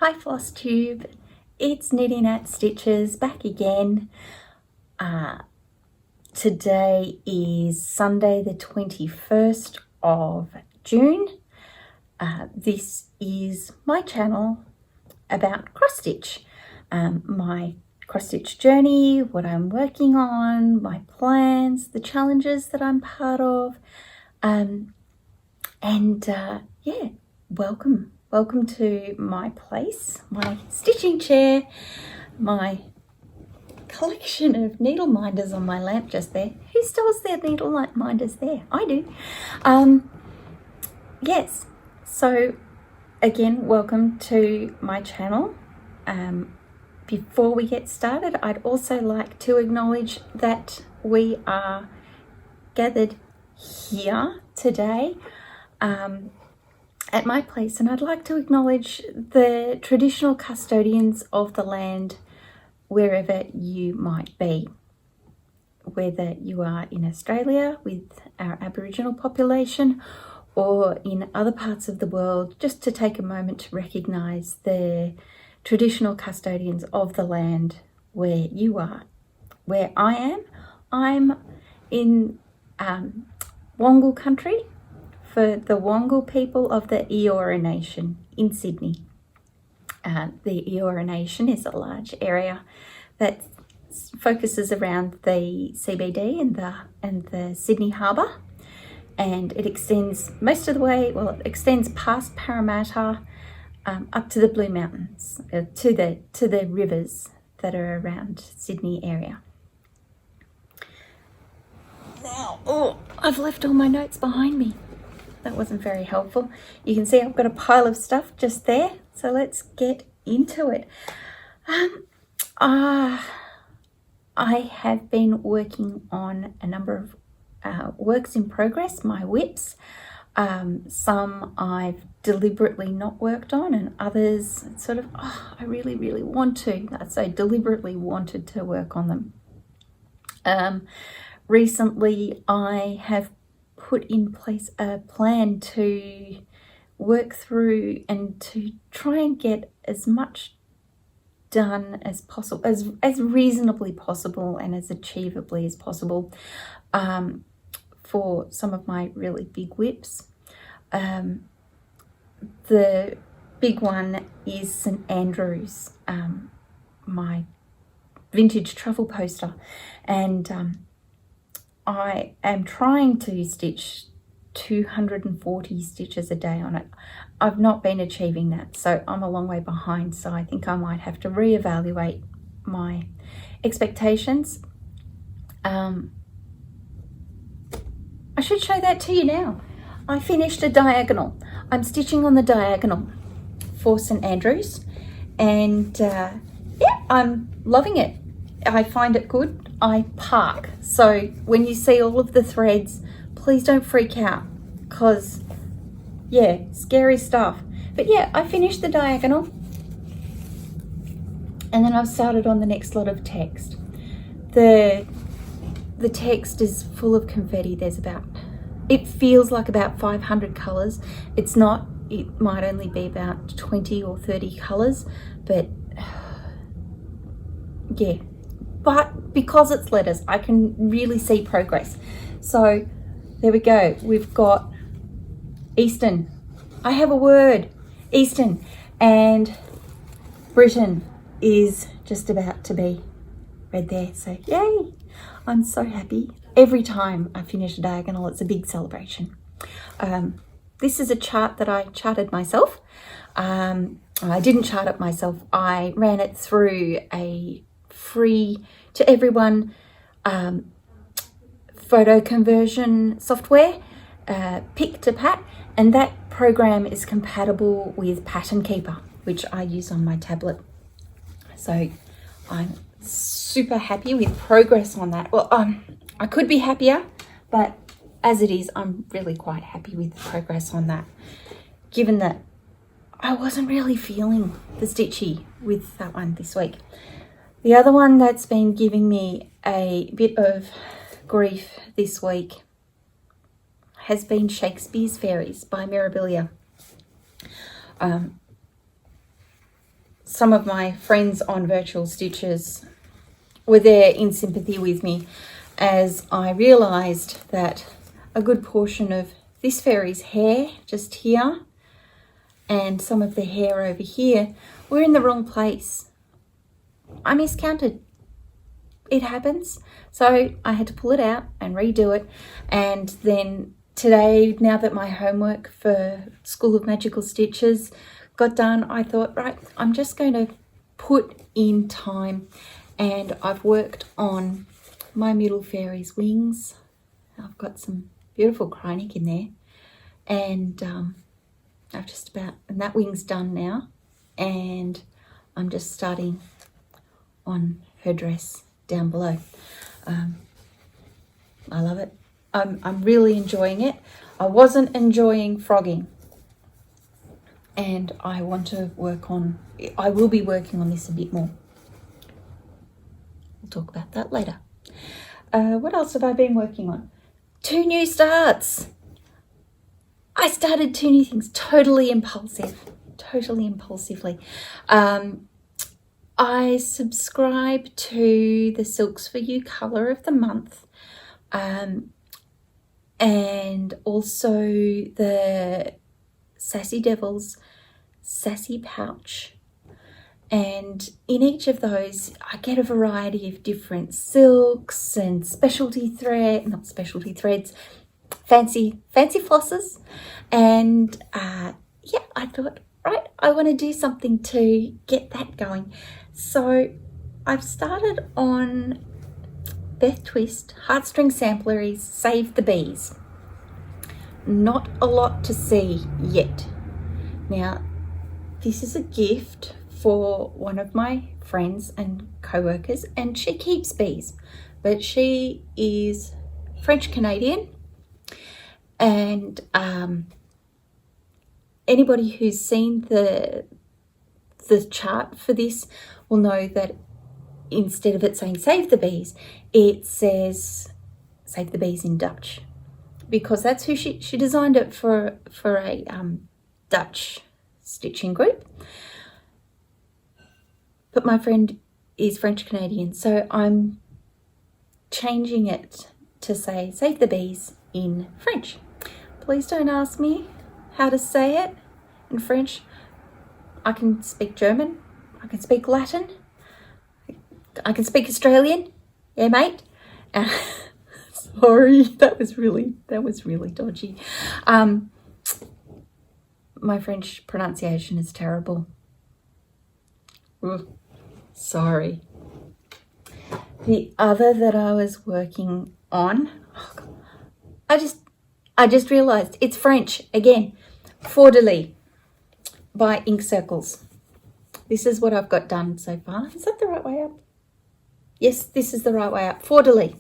Hi Flosstube, it's Knitting at Stitches back again. Today is Sunday the 21st of June. This is my channel about cross stitch, my cross stitch journey, what I'm working on, my plans, the challenges that I'm part of, yeah, welcome to my place, my stitching chair, my collection of needle minders on my lamp just there. Who stores their needle minders there? I do. Yes, so again, welcome to my channel. Before we get started, I'd also like to acknowledge that we are gathered here today at my place, and I'd like to acknowledge the traditional custodians of the land wherever you might be, whether you are in Australia with our Aboriginal population or in other parts of the world, just to take a moment to recognise the traditional custodians of the land where you are. Where I'm in Wongal country, for the Wongal people of the Eora Nation in Sydney. The Eora Nation is a large area that focuses around the CBD and the Sydney Harbour, and it extends most of the way, well, it extends past Parramatta up to the Blue Mountains, to the rivers that are around Sydney area. Now, I've left all my notes behind me. That wasn't very helpful. You can see I've got a pile of stuff just there. So let's get into it. I have been working on a number of works in progress, my whips. Some I've deliberately not worked on, and others sort of, I really want to. So I deliberately wanted to work on them. Recently, I have put in place a plan to work through and to try and get as much done as possible, as reasonably possible and as achievably as possible, for some of my really big whips. The big one is St Andrews, my vintage truffle poster, and I am trying to stitch 240 stitches a day on it. I've not been achieving that, so I'm a long way behind, so I think I might have to reevaluate my expectations. I should show that to you now. I finished a diagonal. I'm stitching on the diagonal for St Andrews, and yeah, I'm loving it. I find it good. I park. So when you see all of the threads, please don't freak out, because yeah, scary stuff. But yeah, I finished the diagonal, and then I've started on the next lot of text. The text is full of confetti. There's it feels like about 500 colors. It's not. It might only be about 20 or 30 colors, but yeah. But because it's letters, I can really see progress. So there we go. We've got Eastern. I have a word, Eastern, and Britain is just about to be read there. So yay, I'm so happy. Every time I finish a diagonal, it's a big celebration. This is a chart that I charted myself. I didn't chart it myself. I ran it through a free to everyone photo conversion software, Pick to Pat, and that program is compatible with Pattern Keeper, which I use on my tablet. So I'm super happy with progress on that. Well, I could be happier, but as it is, I'm really quite happy with the progress on that, given that I wasn't really feeling the stitchy with that one this week. The other one that's been giving me a bit of grief this week has been Shakespeare's Fairies by Mirabilia. some of my friends on Virtual Stitches were there in sympathy with me as I realised that a good portion of this fairy's hair just here and some of the hair over here were in the wrong place. I miscounted. It happens. So I had to pull it out and redo it. And then today, now that my homework for School of Magical Stitches got done, I thought, right, I'm just going to put in time, and I've worked on my middle fairy's wings. I've got some beautiful chronic in there, and I've just about, and that wing's done now, and I'm just starting on her dress down below. I love it. I'm really enjoying it. I wasn't enjoying frogging, and I want to work on, I will be working on this a bit more. We'll talk about that later. What else have I been working on? 2 new starts. I started 2 new things, totally impulsively. I subscribe to the Silks for You Colour of the Month, and also the Sassy Devils Sassy Pouch. And in each of those, I get a variety of different silks and specialty thread, not specialty threads, fancy flosses. And yeah, I thought, right, I want to do something to get that going. So I've started on Beth Twist Heartstring Samplery's Save the Bees. Not a lot to see yet. Now, this is a gift for one of my friends and co-workers, and she keeps bees, but she is French Canadian, and anybody who's seen the chart for this will know that instead of it saying save the bees, it says save the bees in Dutch, because that's who she designed it for a Dutch stitching group. But my friend is French Canadian, so I'm changing it to say save the bees in French. Please don't ask me how to say it in French. I can speak German, I can speak Latin, I can speak Australian. Yeah, mate. Sorry, that was really dodgy. My French pronunciation is terrible. Ugh, sorry. The other that I was working on, oh God, I just realized it's French again. Four de Lys by Ink Circles. This is what I've got done so far. Is that the right way up? Yes, this is the right way up. Four de Lys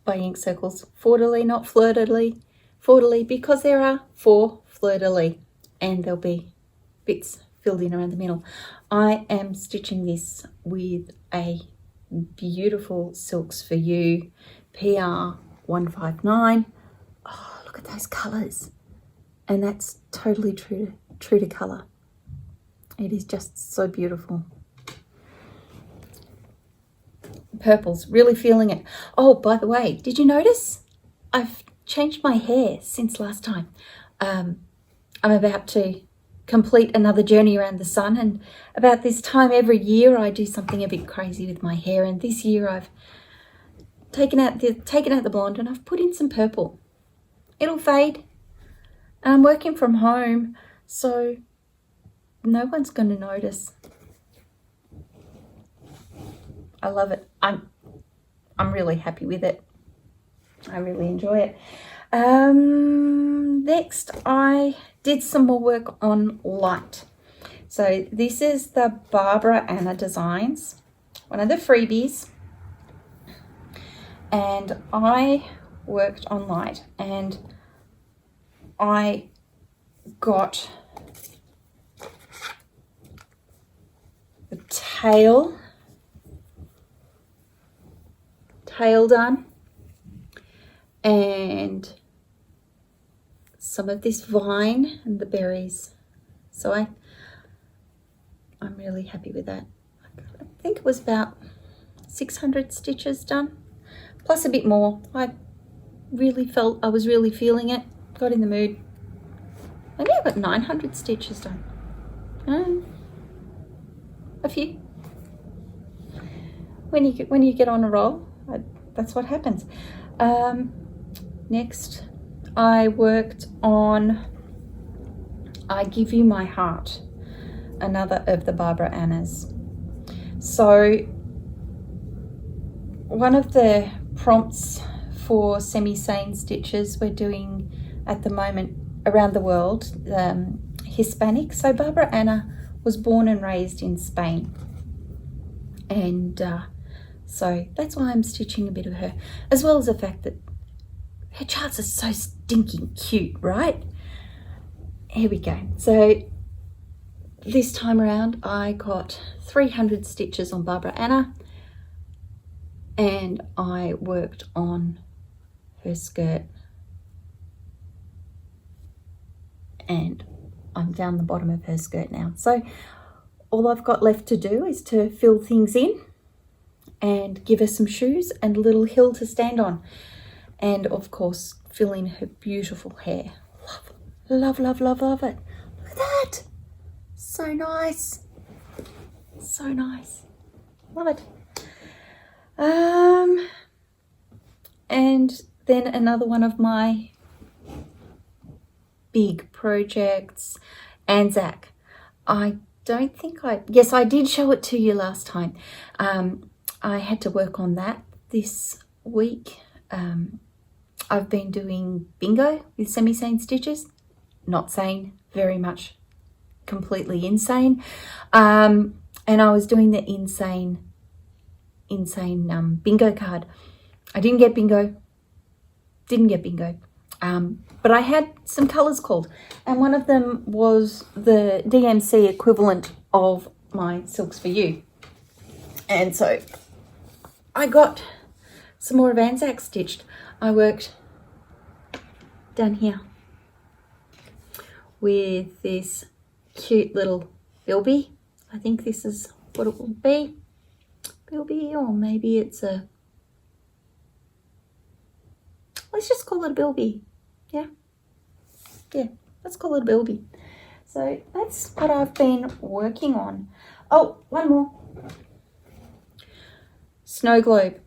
by Ink Circles. Four de Lys, not fleur de lys. Four de Lys, because there are 4 fleur de lys, and there'll be bits filled in around the middle. I am stitching this with a beautiful Silks for You PR 159. Oh, look at those colours. And that's totally true to colour. It is just so beautiful. Purples, really feeling it. Oh, by the way, did you notice? I've changed my hair since last time. I'm about to complete another journey around the sun, and about this time every year I do something a bit crazy with my hair, and this year I've taken out the blonde and I've put in some purple. It'll fade. And I'm working from home, so no one's going to notice. I love it. I'm really happy with it. I really enjoy it. Next, I did some more work on light. So this is the Barbara Anna Designs, one of the freebies. And I worked on light, and I got the tail done, and some of this vine and the berries. So I'm really happy with that. I think it was about 600 stitches done, plus a bit more. I was really feeling it, got in the mood. Maybe I got 900 stitches done. A few. When you get on a roll, that's what happens. Next, I worked on I Give You My Heart, another of the Barbara Annas. So one of the prompts for semi-sane stitches we're doing at the moment around the world, Hispanic. So Barbara Anna was born and raised in Spain, and so that's why I'm stitching a bit of her, as well as the fact that her charts are so stinking cute, right? Here we go. So this time around I got 300 stitches on Barbara Anna, and I worked on her skirt, and I'm down the bottom of her skirt now. So all I've got left to do is to fill things in and give her some shoes and a little hill to stand on, and of course fill in her beautiful hair. Love, love, love, love it. Look at that. So nice. So nice. Love it. And then another one of my big projects, Anzac. I don't think yes, I did show it to you last time. I had to work on that this week. I've been doing bingo with semi-sane stitches. Not sane, very much completely insane. And I was doing the insane bingo card. I didn't get bingo. But I had some colours called, and one of them was the DMC equivalent of my Silks for You. And so I got some more of Anzac stitched. I worked down here with this cute little bilby. I think this is what it will be. Bilby, or maybe it's let's just call it a bilby. Yeah, let's call it a bilby. So that's what I've been working on. Oh, one more. Snow globe.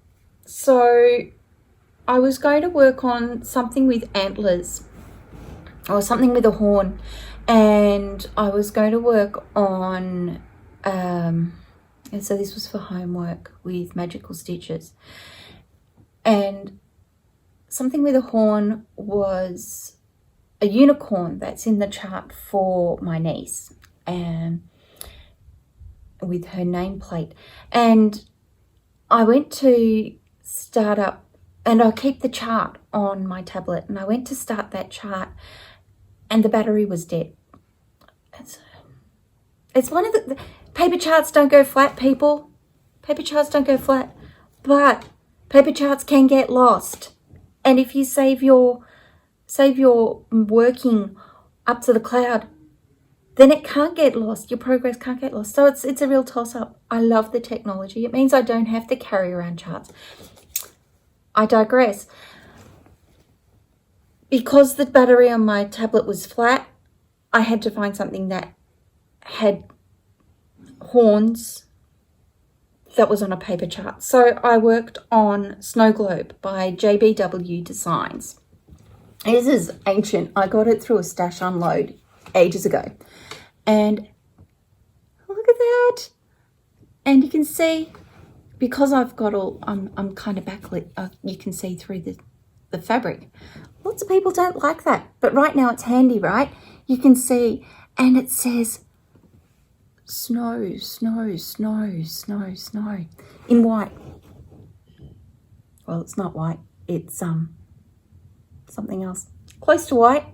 So I was going to work on something with antlers, or something with a horn, and I was going to work on and so this was for homework with magical stitches, and something with a horn was a unicorn that's in the chart for my niece, and with her nameplate. And I went to start up, and I keep the chart on my tablet, and I went to start that chart and the battery was dead. It's one of the paper charts don't go flat, people. Paper charts don't go flat, but paper charts can get lost. And if you save your working up to the cloud, then it can't get lost. Your progress can't get lost. So it's a real toss-up. I love the technology. It means I don't have to carry around charts. I digress. Because the battery on my tablet was flat, I had to find something that had horns that was on a paper chart. So I worked on Snow Globe by JBW Designs. This is ancient. I got it through a stash unload ages ago. And look at that. And you can see, because I've got I'm kind of backlit, you can see through the fabric. Lots of people don't like that, but right now it's handy, right? You can see, and it says snow, snow, snow, snow, snow in white. Well, it's not white. It's something else. Close to white,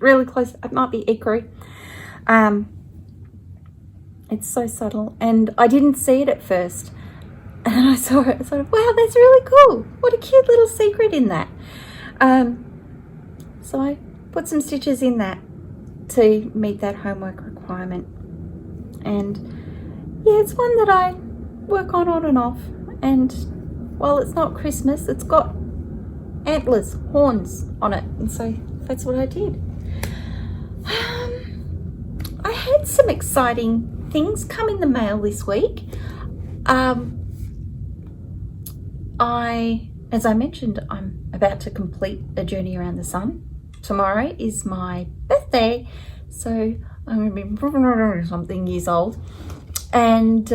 really close. It might be ecru. It's so subtle, and I didn't see it at first. And I saw it, I thought, wow, that's really cool. What a cute little secret in that. So put some stitches in that to meet that homework requirement. And yeah, it's one that I work on and off. And while it's not Christmas, it's got antlers, horns on it, and so that's what I did. I had some exciting things come in the mail this week. As I mentioned, I'm about to complete a journey around the sun. Tomorrow is my birthday, so I'm going to be something years old. And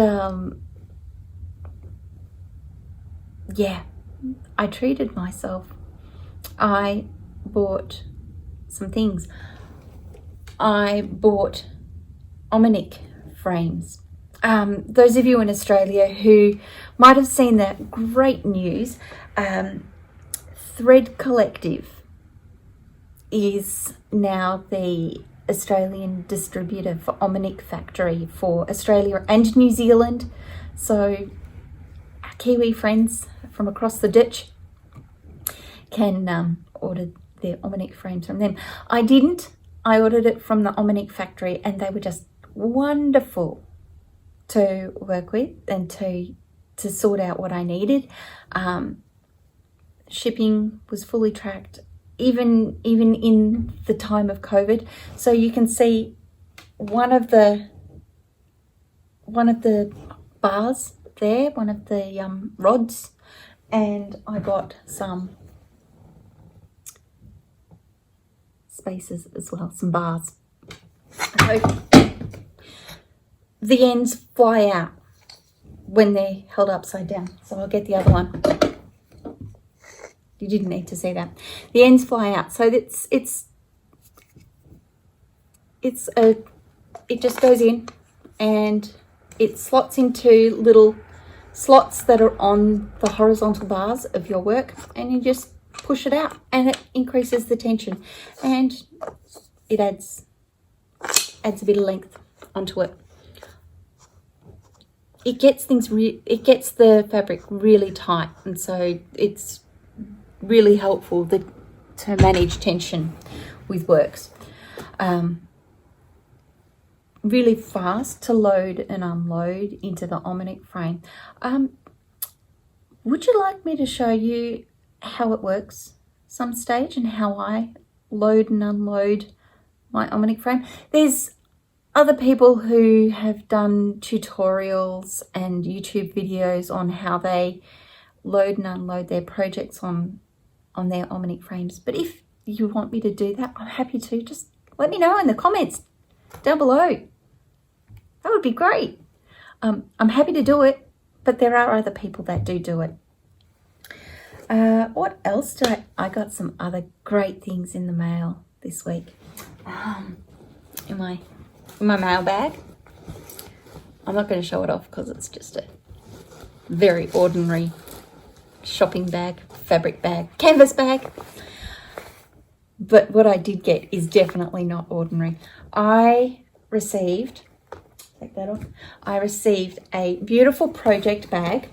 yeah, I treated myself. I bought some things. I bought Omnic frames. Those of you in Australia who might have seen that great news, Thread Collective is now the Australian distributor for Omnic Factory for Australia and New Zealand. So our Kiwi friends from across the ditch can order their Omnic frames from them. I didn't. I ordered it from the Omnic Factory, and they were just wonderful to work with and to sort out what I needed. Shipping was fully tracked, even in the time of COVID. So you can see one of the bars there, one of the rods, and I got some spaces as well, some bars. So the ends fly out when they're held upside down. So I'll get the other one. You didn't need to see that. The ends fly out. So it just goes in and it slots into little slots that are on the horizontal bars of your work, and you just push it out and it increases the tension, and it adds a bit of length onto it. It gets the fabric really tight, and so it's really helpful to manage tension with works. Really fast to load and unload into the Omnic frame. Would you like me to show you how it works some stage and how I load and unload my Omnic frame? There's other people who have done tutorials and YouTube videos on how they load and unload their projects on their Omnic frames. But if you want me to do that, I'm happy to. Just let me know in the comments down below. That would be great. I'm happy to do it, but there are other people that do it. What else did I got some other great things in the mail this week. In my mail bag. I'm not going to show it off because it's just a very ordinary shopping bag, fabric bag, canvas bag. But what I did get is definitely not ordinary. I received a beautiful project bag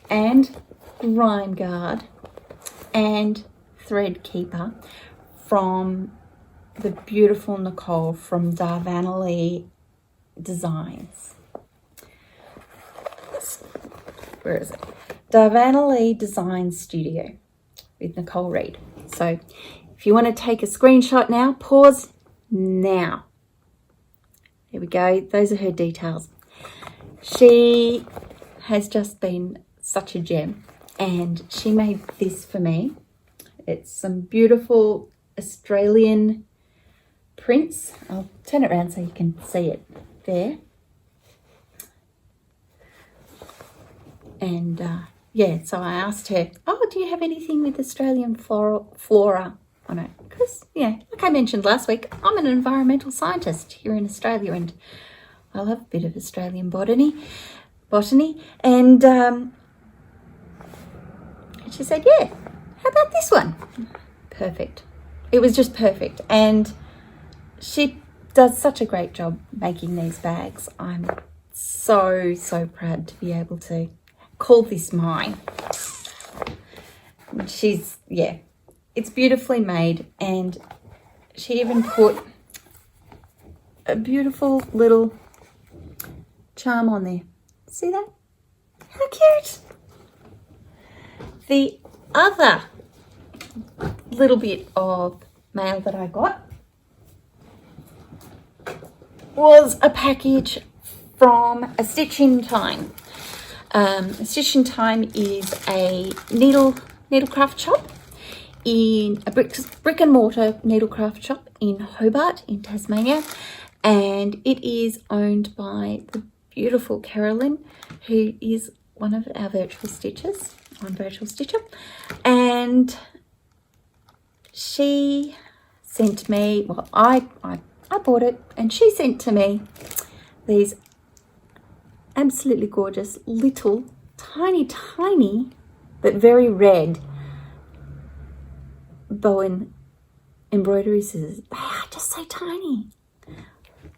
and grime guard and thread keeper from the beautiful Nicole from Darvanelli Designs. Where is it? Darvanelli Design Studio with Nicole Reed. So if you want to take a screenshot now, pause now. There we go. Those are her details. She has just been such a gem, and she made this for me. It's some beautiful Australian prints. I'll turn it around so you can see it there. And yeah, so I asked her, oh, do you have anything with Australian flora on it? Because, yeah, like I mentioned last week, I'm an environmental scientist here in Australia, and I love a bit of Australian botany. And she said, yeah, how about this one? Perfect. It was just perfect. And she does such a great job making these bags. I'm so proud to be able to call this mine. She's, yeah, it's beautifully made, and She even put a beautiful little charm on there. See that? How cute! The other little bit of mail that I got was a package from a Stitch in Time. Stitch in Time is a needlecraft shop, in a brick and mortar needlecraft shop in Hobart in Tasmania, and it is owned by the beautiful Carolyn, who is one of our virtual stitchers on Virtual Stitcher, and she sent me, well, I bought it, and she sent to me these absolutely gorgeous little tiny but very red Bowen embroidery scissors. They are just so tiny,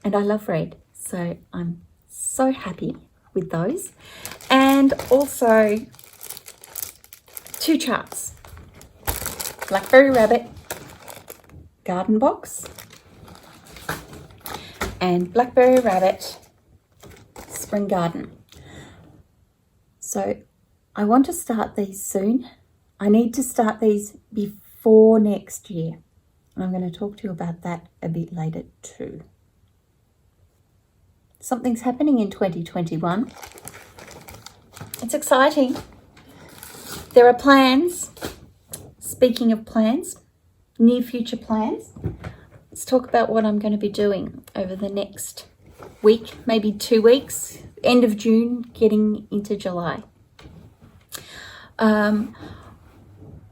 and I love red, so I'm so happy with those. And also 2 charts, Blackberry Rabbit garden box and Blackberry Rabbit spring garden. So I want to start these soon. I need to start these before next year. I'm going to talk to you about that a bit later too. Something's happening in 2021. It's exciting. There are plans. Speaking of plans, near future plans, let's talk about what I'm going to be doing over the next week, maybe 2 weeks, end of June, getting into July.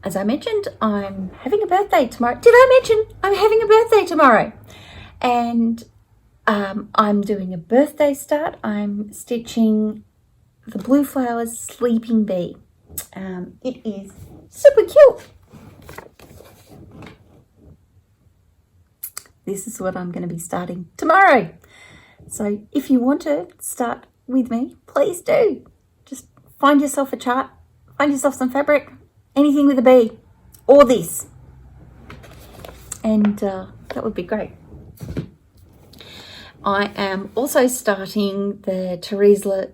As I mentioned, I'm having a birthday tomorrow. Did I mention I'm having a birthday tomorrow? And I'm doing a birthday start. I'm stitching the Blue Flowers Sleeping Bee. It is super cute. This is what I'm going to be starting tomorrow. So if you want to start with me, please do. Just find yourself a chart, find yourself some fabric, anything with a bee, or this. And that would be great. I am also starting the Teresa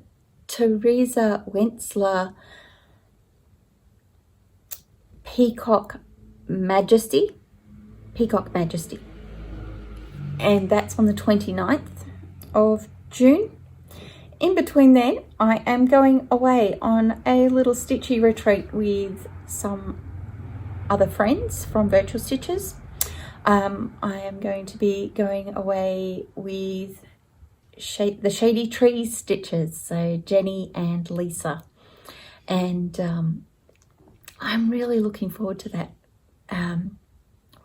Wentzler Peacock Majesty. And that's on the 29th of June. In between then, I am going away on a little stitchy retreat with some other friends from Virtual Stitches. I am going to be going away with the Shady Trees Stitches, so Jenny and Lisa. And I'm really looking forward to that. We're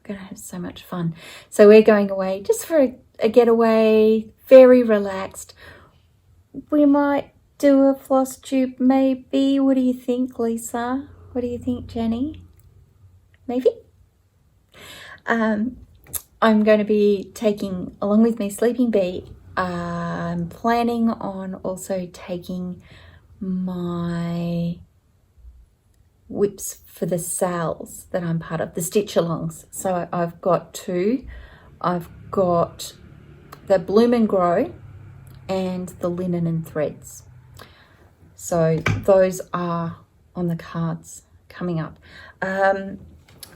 going to have so much fun. So we're going away just for a getaway, very relaxed. We might do a Flosstube maybe. What do you think, Lisa? What do you think, Jenny? Maybe? I'm going to be taking along with me Sleeping Bee. I'm planning on also taking my whips for the sales that I'm part of, the stitch alongs. So I've got 2. I've got the Bloom and Grow and the Linen and Threads. So those are on the cards coming up.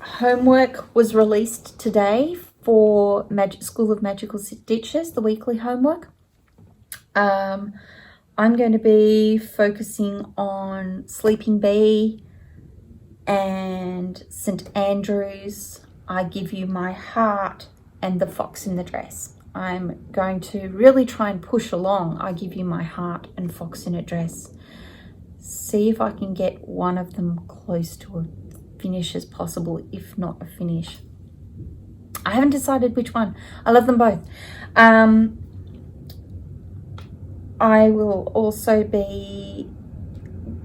Homework was released today for School of Magical Stitches, the weekly homework. I'm going to be focusing on Sleeping Bee and St. Andrews, I Give You My Heart, and The Fox in the Dress. I'm going to really try and push along I Give You My Heart and Fox in a Dress. See if I can get one of them close to a finish as possible, if not a finish. I haven't decided which one. I love them both. I will also be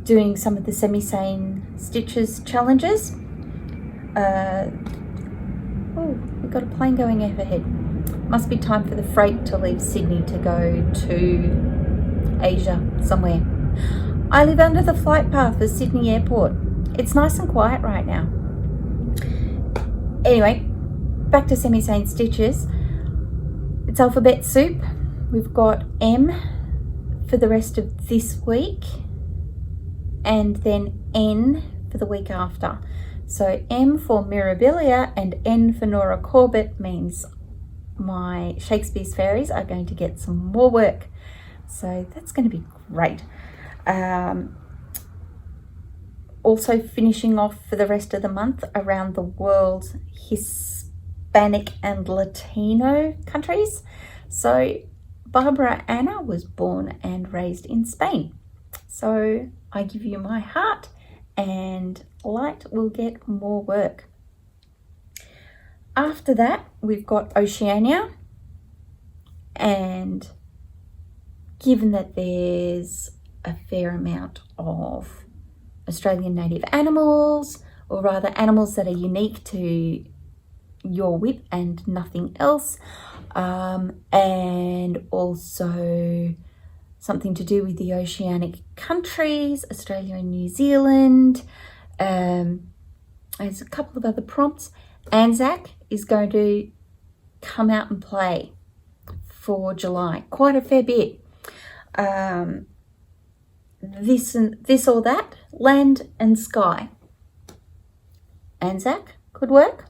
doing some of the Semi-Sane Stitches challenges. Oh, we've got a plane going overhead. Must be time for the freight to leave Sydney to go to Asia somewhere. I live under the flight path for Sydney Airport. It's nice and quiet right now. Anyway, back to semi-sane stitches. It's alphabet soup. We've got M for the rest of this week, and then N for the week after. So M for Mirabilia and N for Nora Corbett means my Shakespeare's fairies are going to get some more work. So that's going to be great. Also finishing off for the rest of the month around the world's Hispanic and Latino countries. So Barbara Anna was born and raised in Spain. So I give you my heart, and Light will get more work. After that, we've got Oceania, and given that there's a fair amount of Australian native animals, or rather animals that are unique to your whip and nothing else, and also something to do with the oceanic countries, Australia and New Zealand. There's a couple of other prompts. Anzac is going to come out and play for July, quite a fair bit. This or that, land and sky. Anzac could work,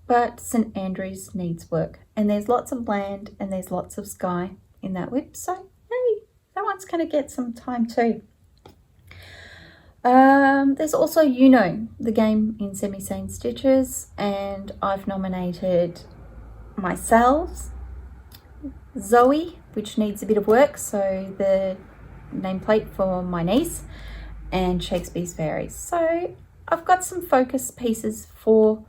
but St Andrews needs work, and there's lots of land and there's lots of sky in that whip, so hey, that one's going to get some time too. There's also the game in semi-sane stitches, and I've nominated myself, Zoe, which needs a bit of work, so the nameplate for my niece, and Shakespeare's fairies. So I've got some focus pieces for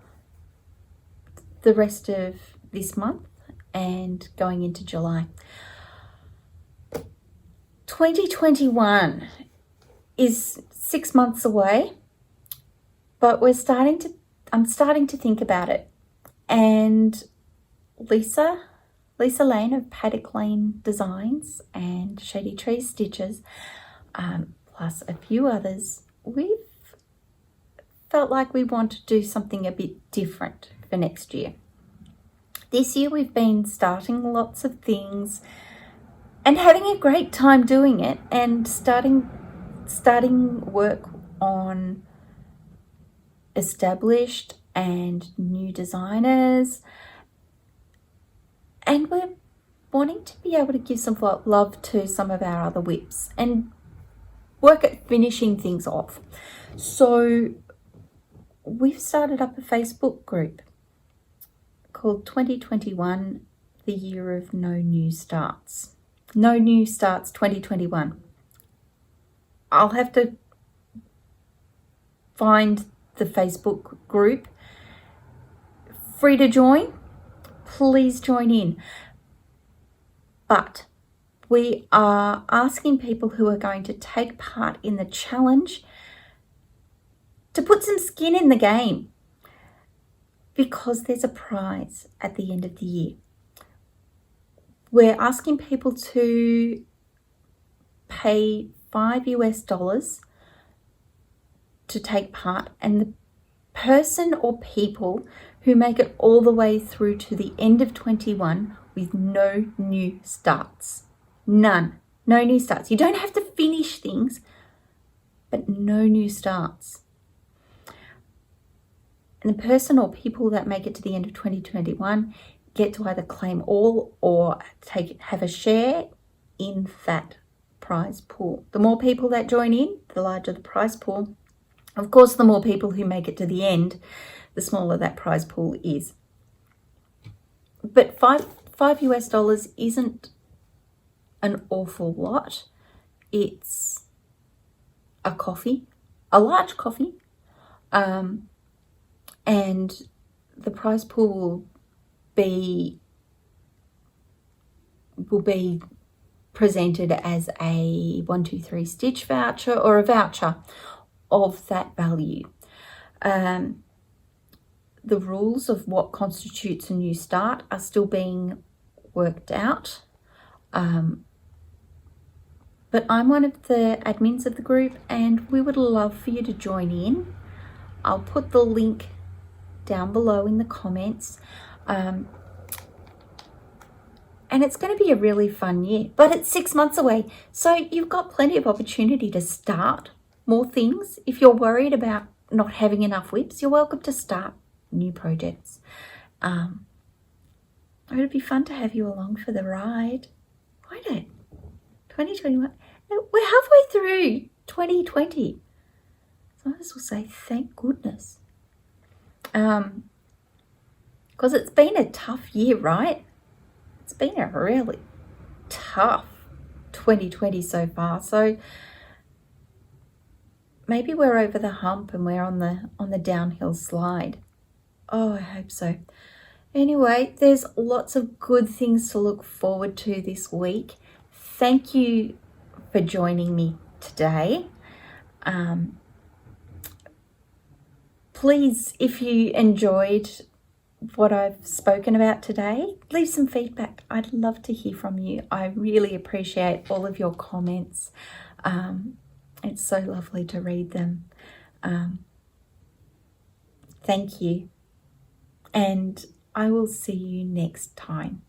the rest of this month and going into July. 2021 is 6 months away, but I'm starting to think about it. And Lisa Lane of Paddock Lane Designs and Shady Trees Stitches, plus a few others, we've felt like we want to do something a bit different for next year. This year we've been starting lots of things and having a great time doing it, and starting work on established and new designers, and we're wanting to be able to give some love to some of our other whips and work at finishing things off. So we've started up a Facebook group called 2021, the year of no new starts. No new starts 2021. I'll have to find the Facebook group. Free to join. Please join in. But we are asking people who are going to take part in the challenge to put some skin in the game, because there's a prize at the end of the year. We're asking people to pay $5 to take part, and the person or people who make it all the way through to the end of 21 with no new starts. None. No new starts. You don't have to finish things, but no new starts. And the person or people that make it to the end of 2021 get to either claim all or have a share in that prize pool. The more people that join in, the larger the prize pool. Of course, the more people who make it to the end, the smaller that prize pool is. But $5 isn't an awful lot. It's a coffee, a large coffee, and the prize pool will be presented as a 1-2-3 stitch voucher, or a voucher of that value. The rules of what constitutes a new start are still being worked out. But I'm one of the admins of the group, and we would love for you to join in. I'll put the link down below in the comments. And it's going to be a really fun year, but it's 6 months away. So you've got plenty of opportunity to start more things. If you're worried about not having enough WIPs, you're welcome to start new projects. It would be fun to have you along for the ride. Won't it? 2021. We're halfway through 2020. So I just will say thank goodness. Because it's been a tough year, right? It's been a really tough 2020 so far. So maybe we're over the hump and we're on the downhill slide. Oh, I hope so. Anyway, there's lots of good things to look forward to this week. Thank you for joining me today. Please, if you enjoyed what I've spoken about today, leave some feedback. I'd love to hear from you. I really appreciate all of your comments. It's so lovely to read them. Thank you. And I will see you next time.